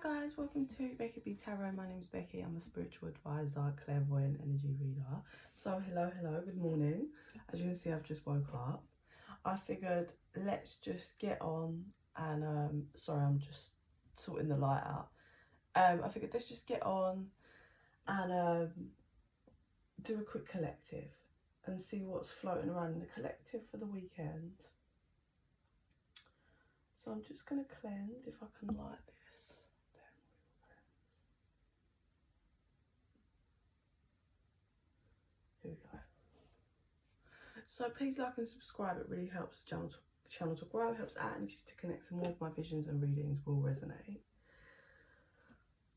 Hi guys, welcome to bekibtarot. My name is Becky. I'm a spiritual advisor, clairvoyant energy reader. So hello, good morning. As you can see, I've just woke up. I figured let's just get on and sorry, I'm just sorting the light out. I figured let's just get on and do a quick collective and see what's floating around in the collective for the weekend. So I'm just going to cleanse if I can light this. Here we go. So please like and subscribe. It really helps the channel to grow, helps our energy to connect, and more of my visions and readings will resonate.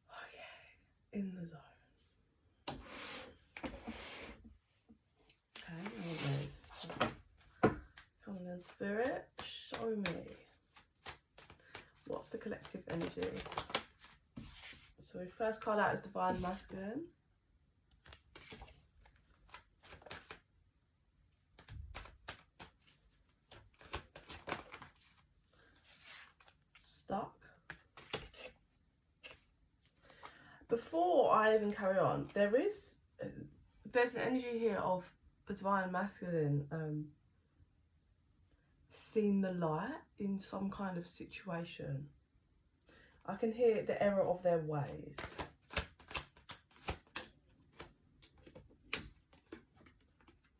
Okay, in the zone. Okay, now this. Come on then, spirit, show me. What's the collective energy? So we first card out is divine masculine. Stuck. Before I even carry on, there's an energy here of the divine masculine seen the light in some kind of situation. I can hear the error of their ways.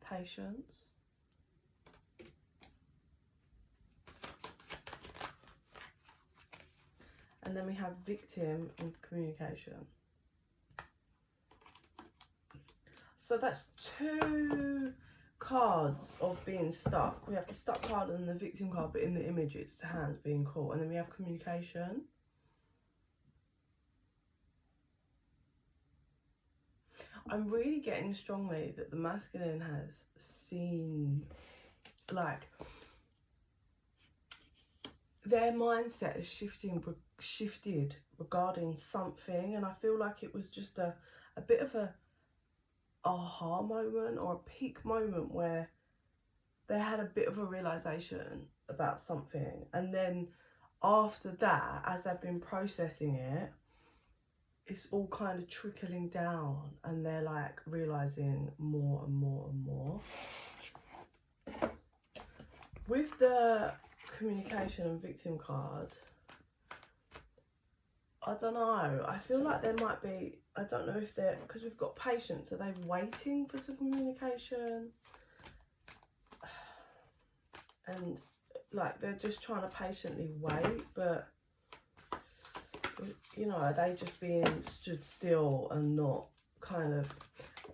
Patience. And then we have victim and communication. So that's two cards of being stuck. We have the stuck card and the victim card, but in the image it's the hands being caught. And then we have communication. I'm really getting strongly that the masculine has seen, like, their mindset is shifted regarding something, and I feel like it was just a bit of a aha moment or a peak moment where they had a bit of a realization about something, and then after that, as they've been processing it, it's all kind of trickling down and they're like realizing more and more and more. With the communication and victim card, I don't know, I feel like there might be, I don't know if they're, because we've got patience, are they waiting for some communication? And like they're just trying to patiently wait, but you know, are they just being stood still and not kind of,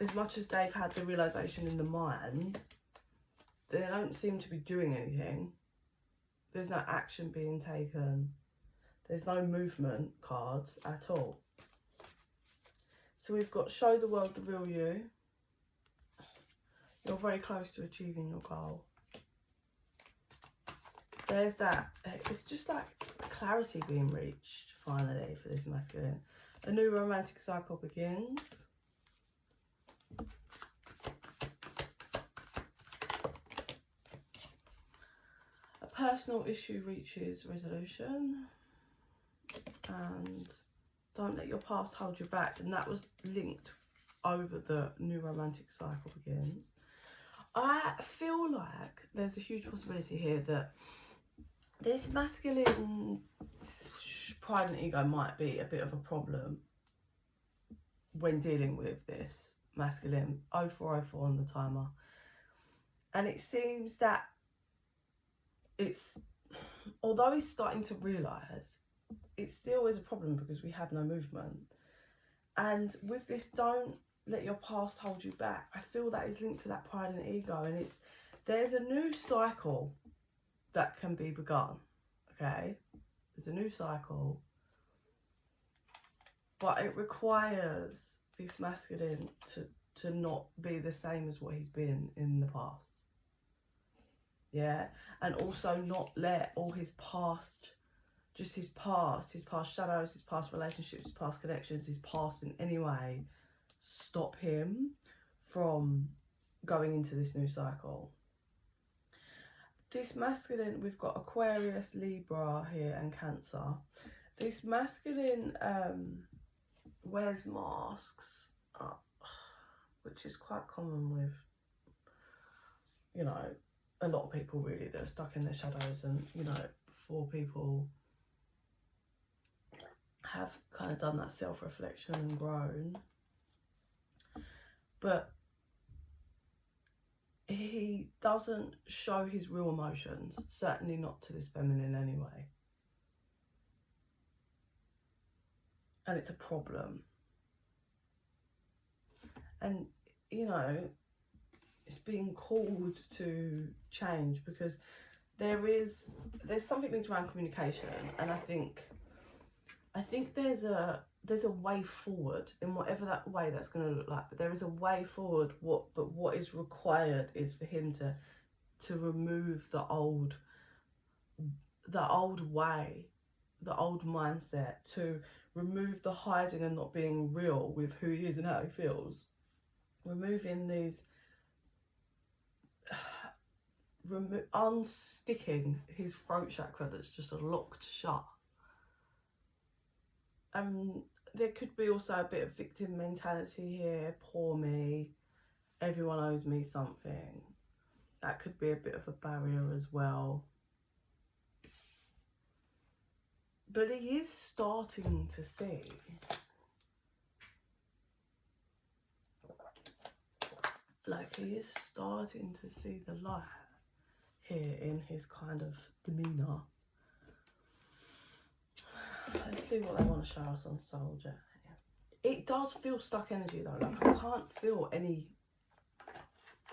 as much as they've had the realization in the mind, they don't seem to be doing anything. There's no action being taken. There's no movement cards at all. So we've got show the world the real you. You're very close to achieving your goal. There's that, it's just like clarity being reached finally for this masculine. A new romantic cycle begins. A personal issue reaches resolution. And don't let your past hold you back. And that was linked over the new romantic cycle begins. I feel like there's a huge possibility here that this masculine pride and ego might be a bit of a problem when dealing with this masculine 0404 on the timer. And it seems that it's, although he's starting to realise, it still is a problem because we have no movement. And with this don't let your past hold you back, I feel that is linked to that pride and ego, and it's, there's a new cycle that can be begun. Okay, there's a new cycle, but it requires this masculine to not be the same as what he's been in the past. Yeah, and also not let all his past, just his past shadows, his past relationships, his past connections, his past in any way stop him from going into this new cycle. This masculine, we've got Aquarius, Libra here and Cancer. This masculine wears masks, which is quite common with, you know, a lot of people really that are stuck in their shadows, and, you know, before people have kind of done that self-reflection and grown. But he doesn't show his real emotions, certainly not to this feminine anyway. And it's a problem. And, you know, it's being called to change, because there's something linked around communication, and I think there's a way forward in whatever that way that's going to look like. But there is a way forward. What is required is for him to remove the old way, the old mindset, to remove the hiding and not being real with who he is and how he feels. Removing these, unsticking his throat chakra that's just locked shut. There could be also a bit of victim mentality here. Poor me, everyone owes me something. That could be a bit of a barrier as well. But he is starting to see. Like, he is starting to see the light here in his kind of demeanour. Let's see what they want to show us on Soldier. It does feel stuck energy though. Like, I can't feel any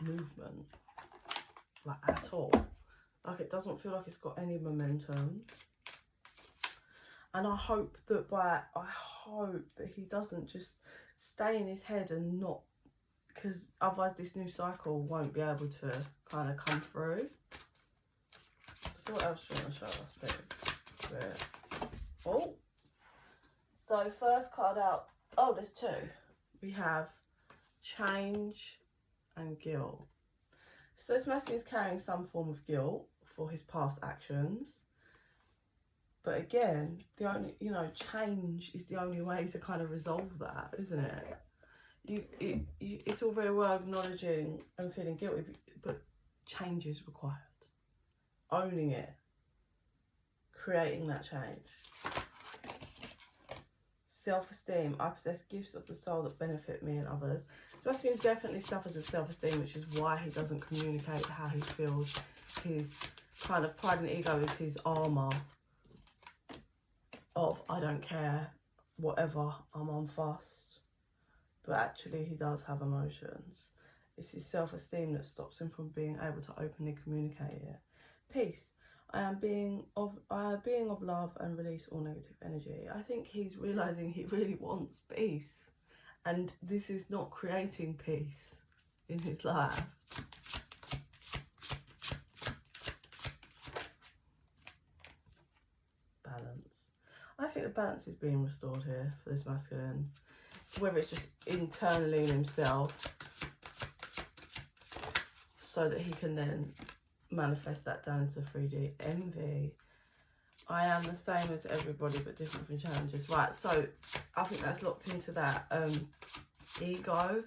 movement, like, at all. Like, it doesn't feel like it's got any momentum. And I hope that he doesn't just stay in his head and not, because otherwise this new cycle won't be able to kind of come through. So what else do you want to show us, please? Oh, so first card out. Oh, there's two. We have change and guilt. So this masculine is carrying some form of guilt for his past actions. But again, the only, you know, change is the only way to kind of resolve that, isn't it? It's all very well acknowledging and feeling guilty, but change is required. Owning it, creating that change. Self-esteem. I possess gifts of the soul that benefit me and others. Masculine definitely suffers with self-esteem, which is why he doesn't communicate how he feels. His kind of pride and ego is his armour of, I don't care, whatever, I'm unfussed. But actually he does have emotions. It's his self-esteem that stops him from being able to openly communicate it. Peace. I am being of love and release all negative energy. I think he's realising he really wants peace, and this is not creating peace in his life. Balance. I think the balance is being restored here for this masculine, whether it's just internally in himself, so that he can then manifest that down into 3D. Envy. I am the same as everybody but different from challenges. Right, so I think that's locked into that ego.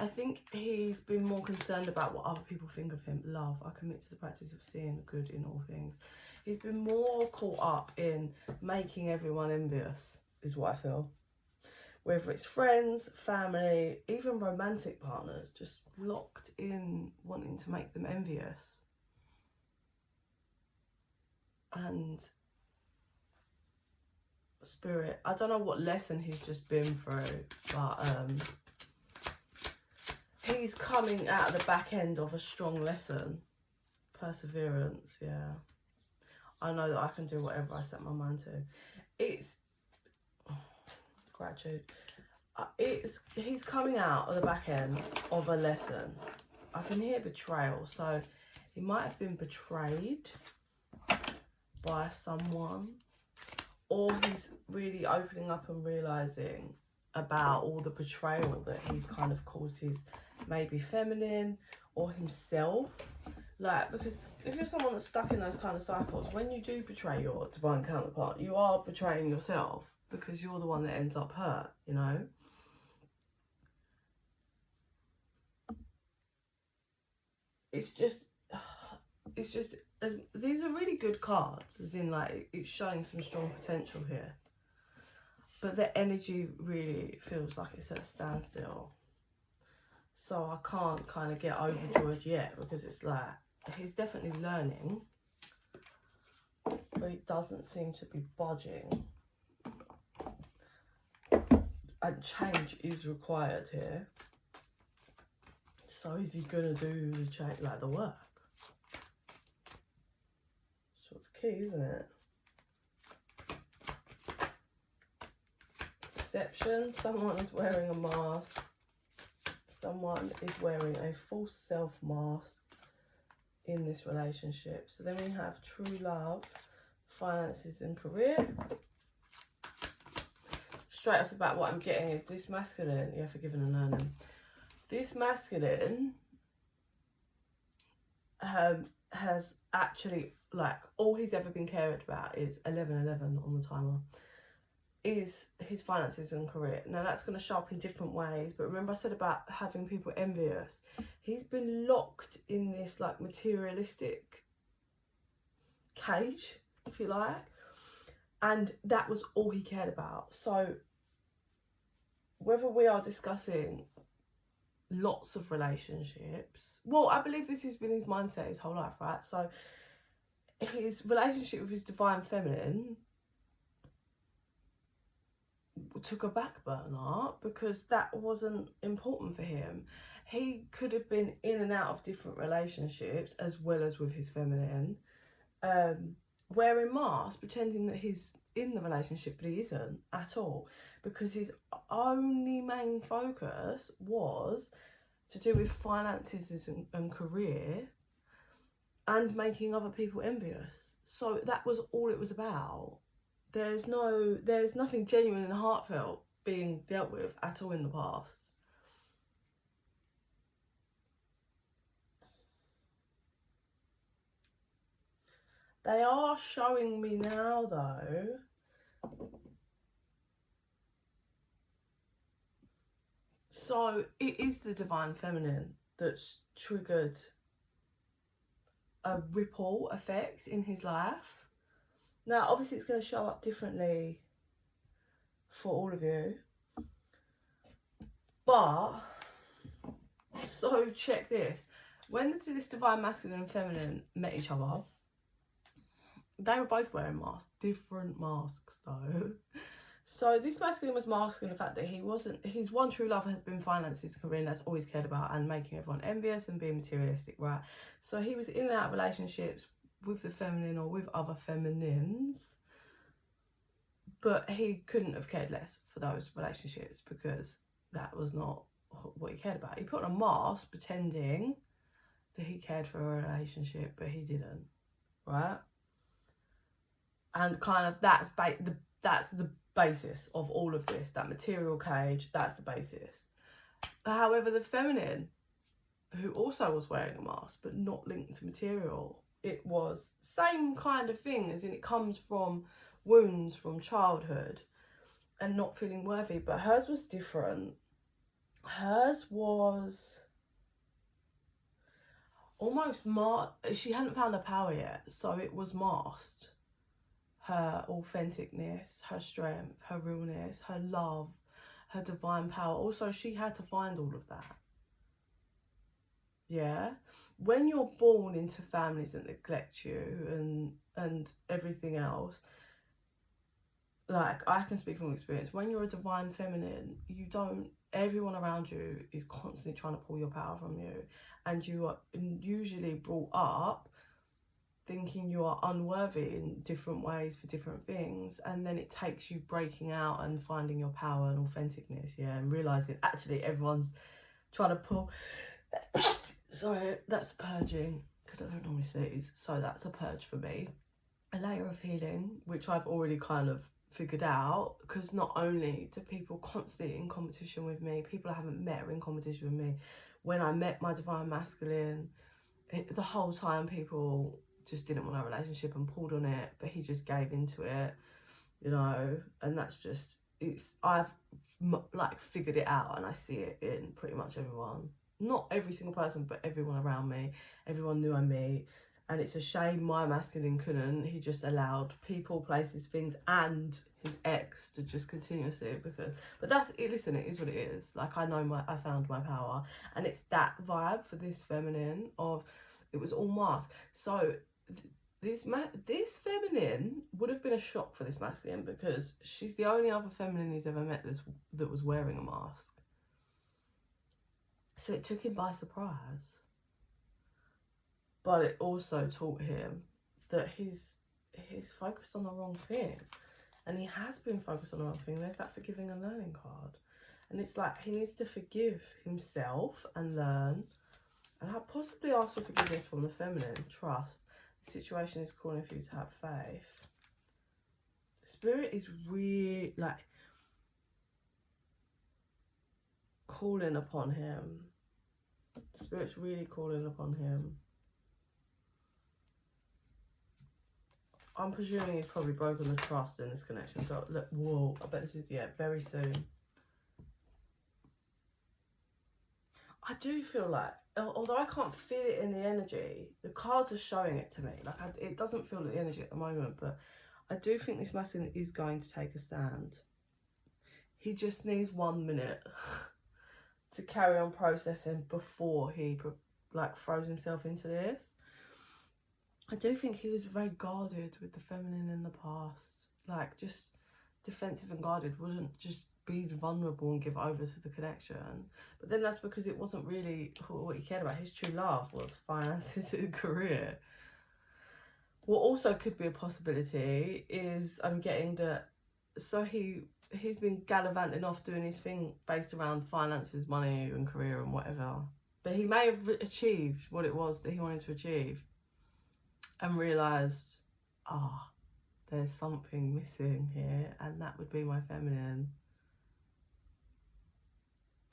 I think he's been more concerned about what other people think of him. Love. I commit to the practice of seeing the good in all things. He's been more caught up in making everyone envious, is what I feel. Whether it's friends, family, even romantic partners, just locked in wanting to make them envious. And spirit, I don't know what lesson he's just been through, but he's coming out of the back end of a strong lesson. Perseverance, yeah. I know that I can do whatever I set my mind to. It's gratitude. He's coming out of the back end of a lesson. I can hear betrayal, so he might have been betrayed by someone, or he's really opening up and realising about all the betrayal that he's kind of caused his maybe feminine or himself. Like, because if you're someone that's stuck in those kind of cycles, when you do betray your divine counterpart, you are betraying yourself, because you're the one that ends up hurt, you know. It's just these are really good cards, as in, like, it's showing some strong potential here, but the energy really feels like it's at a standstill. So I can't kind of get overjoyed yet, because it's like he's definitely learning, but he doesn't seem to be budging, and change is required here. So is he gonna do the change, like the work? So it's key, isn't it? Deception. Someone is wearing a mask. Someone is wearing a false self mask in this relationship. So then we have true love, finances and career. Straight off the bat, what I'm getting is this masculine, yeah, forgiving and learning. This masculine has actually, like, all he's ever been cared about is 1111 on the timer, is his finances and career. Now that's going to show up in different ways, but remember I said about having people envious. He's been locked in this, like, materialistic cage, if you like, and that was all he cared about. So whether we are discussing lots of relationships, well, I believe this has been his mindset his whole life, right? So his relationship with his divine feminine took a back burner because that wasn't important for him. He could have been in and out of different relationships as well as with his feminine, wearing masks, pretending that he's in the relationship, but he isn't at all, because his only main focus was to do with finances and career and making other people envious. So that was all it was about. There's nothing genuine and heartfelt being dealt with at all in the past. They are showing me now, though, so it is the divine feminine that's triggered a ripple effect in his life. Now, obviously, it's going to show up differently for all of you. But, so check this. When this divine masculine and feminine met each other, they were both wearing masks. Different masks, though. So this masculine was masking the fact that he wasn't, his one true love has been finances, career, and that's all he's cared about, and making everyone envious and being materialistic, right? So he was in and out of relationships with the feminine or with other feminines, but he couldn't have cared less for those relationships because that was not what he cared about. He put on a mask pretending that he cared for a relationship, but he didn't, right? And kind of that's the basis of all of this, that material cage, that's the basis. However, the feminine, who also was wearing a mask but not linked to material, it was same kind of thing, as in it comes from wounds from childhood and not feeling worthy, but hers was different. Hers was almost she hadn't found her power yet, so it was masked. Her authenticness, her strength, her realness, her love, her divine power. Also, she had to find all of that. Yeah, when you're born into families that neglect you and everything else, like, I can speak from experience, when you're a divine feminine, you don't, everyone around you is constantly trying to pull your power from you, and you are usually brought up thinking you are unworthy in different ways for different things, and then it takes you breaking out and finding your power and authenticness, yeah, and realizing actually everyone's trying to pull sorry, that's purging because I don't normally sneeze, so that's a purge for me, a layer of healing, which I've already kind of figured out, because not only do people constantly in competition with me, people I haven't met are in competition with me. When I met my divine masculine, the whole time people just didn't want a relationship and pulled on it, but he just gave into it, you know. And that's just, I've like figured it out, and I see it in pretty much everyone. Not every single person, but everyone around me, everyone new I meet. And it's a shame my masculine couldn't. He just allowed people, places, things, and his ex to just continuously, but that's it. Listen, it is what it is. Like, I found my power, and it's that vibe for this feminine of, it was all mask. So this feminine would have been a shock for this masculine, because she's the only other feminine he's ever met that was wearing a mask. So it took him by surprise. But it also taught him that he's focused on the wrong thing. And he has been focused on the wrong thing. There's that forgiving and learning card. And it's like, he needs to forgive himself and learn. And possibly ask for forgiveness from the feminine. Trust. The situation is calling for you to have faith. Spirit is really, like, calling upon him. Spirit's really calling upon him. I'm presuming he's probably broken the trust in this connection. So, look, whoa, I bet this is, yeah, very soon. I do feel like, although I can't feel it in the energy, the cards are showing it to me. Like, it doesn't feel the energy at the moment, but I do think this masculine is going to take a stand. He just needs 1 minute to carry on processing before he, like, throws himself into this. I do think he was very guarded with the feminine in the past. Like, just defensive and guarded, wouldn't just be vulnerable and give over to the connection. But then that's because it wasn't really what he cared about. His true love was finances and career. What also could be a possibility is, I'm getting that, so he's been gallivanting off doing his thing based around finances, money and career and whatever. But he may have achieved what it was that he wanted to achieve, and realised, there's something missing here, and that would be my feminine.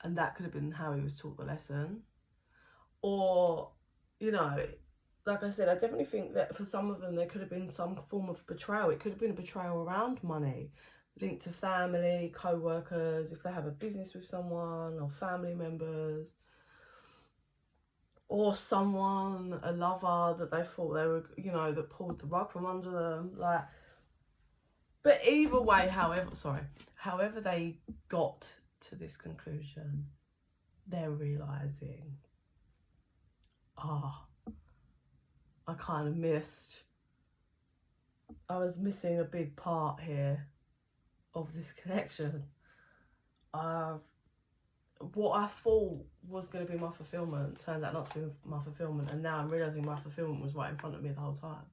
And that could have been how he was taught the lesson. Or, you know, like I said, I definitely think that for some of them there could have been some form of betrayal. It could have been a betrayal around money, linked to family, co-workers, if they have a business with someone, or family members, or someone, a lover that they thought they were, you know, that pulled the rug from under them. Like, but either way, however they got to this conclusion, they're realising, I kind of I was missing a big part here of this connection. What I thought was going to be my fulfillment turned out not to be my fulfillment, and now I'm realising my fulfillment was right in front of me the whole time.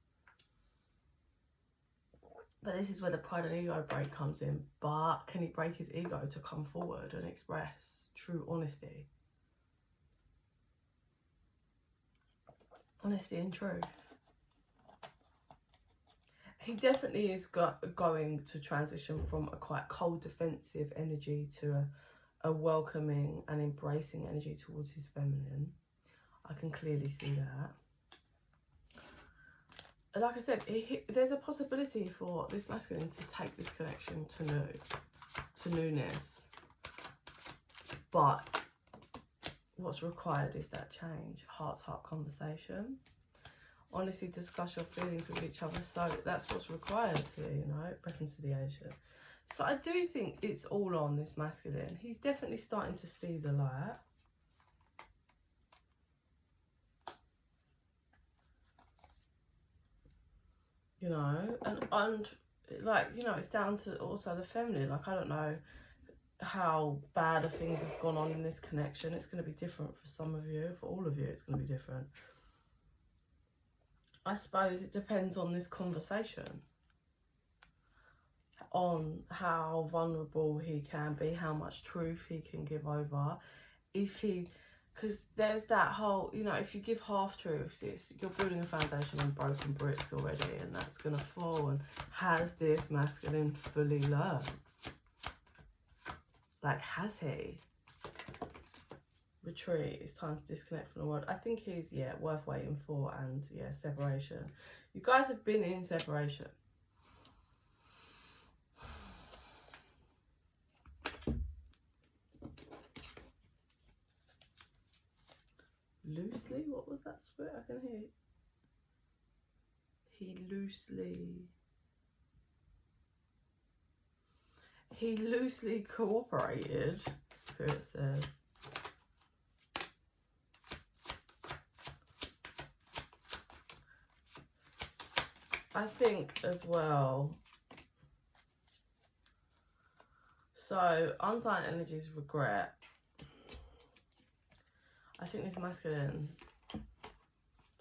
But this is where the pride and ego break comes in. But can he break his ego to come forward and express true honesty? Honesty and truth. He definitely is going to transition from a quite cold, defensive energy to a welcoming and embracing energy towards his feminine. I can clearly see that. Like I said, there's a possibility for this masculine to take this connection to newness. But what's required is that change, heart-to-heart conversation. Honestly, discuss your feelings with each other. So that's what's required here, you know, reconciliation. So I do think it's all on this masculine. He's definitely starting to see the light. You know, and like, you know, it's down to also the feminine. Like, I don't know how bad of things have gone on in this connection. It's going to be different for some of you. For all of you, it's going to be different. I suppose it depends on this conversation, on how vulnerable he can be, how much truth he can give over. Because there's that whole, you know, if you give half truths, you're building a foundation on broken bricks already, and that's going to fall. And has this masculine fully learned? Like, has he? retreat. It's time to disconnect from the world. I think he's, yeah, worth waiting for. And yeah, separation. You guys have been in separation. Loosely? What was that spirit? I can hear. He loosely cooperated, spirit says. I think as well. So, unsigned energies regret. I think this masculine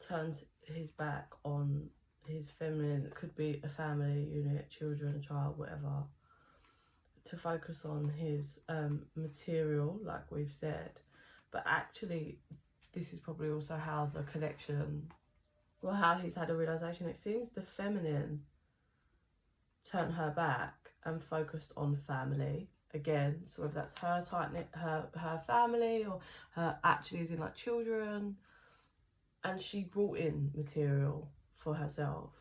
turns his back on his feminine. It could be a family unit, children, a child, whatever, to focus on his material, like we've said. But actually, this is probably also how the connection, well, how he's had a realization. It seems the feminine turned her back and focused on family again. So whether that's her tight-knit, her family, or her actually as in like children, and she brought in material for herself.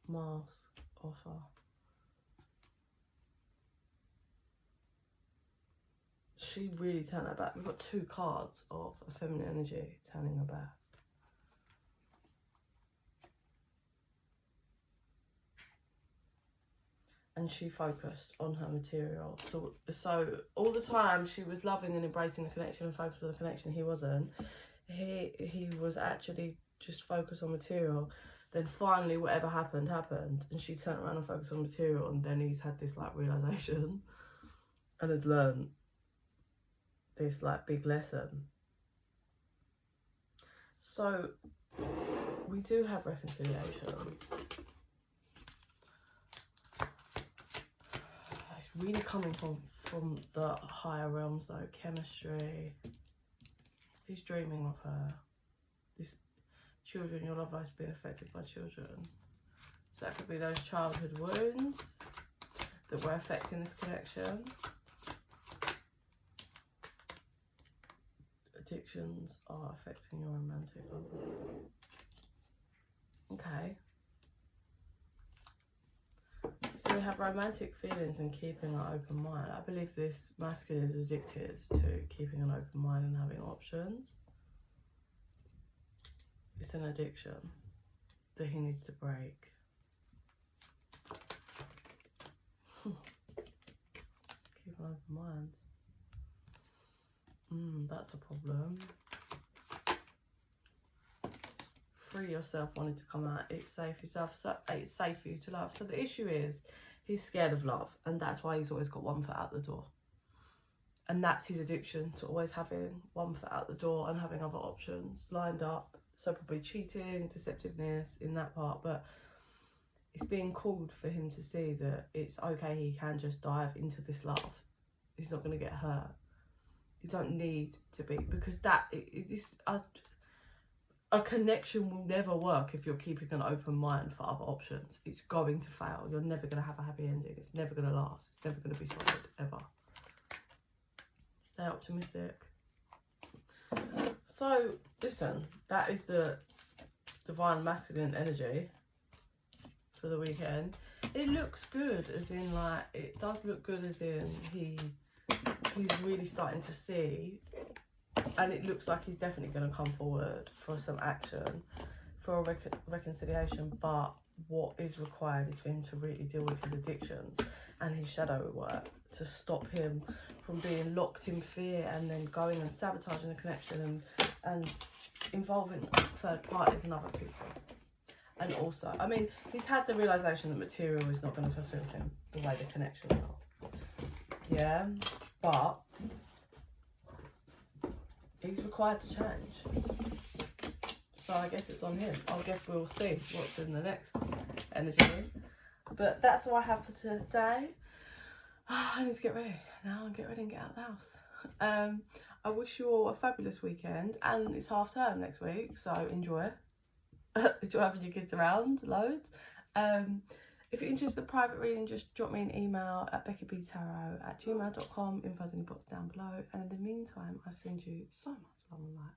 Mask, offer. She really turned her back. We've got 2 cards of a feminine energy turning her back. And she focused on her material. So all the time she was loving and embracing the connection and focused on the connection. He wasn't. He was actually just focused on material. Then finally whatever happened, and she turned around and focused on material, and then he's had this like realization and has learned this like big lesson. So we do have reconciliation. It's really coming from the higher realms though. Chemistry. He's dreaming of her. This children, your love life's being affected by children. So that could be those childhood wounds that were affecting this connection. Addictions are affecting your romantic love. Okay. So we have romantic feelings and keeping an open mind. I believe this masculine is addicted to keeping an open mind and having options. It's an addiction that he needs to break. Keep an open mind. That's a problem. Free yourself wanting to come out. It's safe for yourself. So it's safe for you to love. So the issue is he's scared of love, and that's why he's always got one foot out the door. And that's his addiction, to always having one foot out the door and having other options lined up. So probably cheating, deceptiveness in that part, but it's being called for him to see that it's okay. He can just dive into this love. He's not going to get hurt. You don't need to be, because a connection will never work if you're keeping an open mind for other options. It's going to fail. You're never going to have a happy ending. It's never going to last. It's never going to be solid, ever. Stay optimistic. So, listen, that is the divine masculine energy for the weekend. It looks good, as in, like, it does look good, as in he's really starting to see, and it looks like he's definitely going to come forward for some action, for a reconciliation. But what is required is for him to really deal with his addictions and his shadow work, to stop him from being locked in fear and then going and sabotaging the connection and involving third parties and other people. And also, I mean, he's had the realization that material is not going to fulfill him the way the connection will. Yeah, but he's required to change. So I guess it's on him. I guess we'll see what's in the next energy. But that's all I have for today. I need to get ready now and get ready and get out of the house. I wish you all a fabulous weekend, and it's half term next week, so enjoy. Enjoy having your kids around loads. If you're interested in a private reading, just drop me an email at bekibtarot@gmail.com. Info's in the box down below. And in the meantime, I send you so much love and light.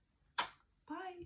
Bye.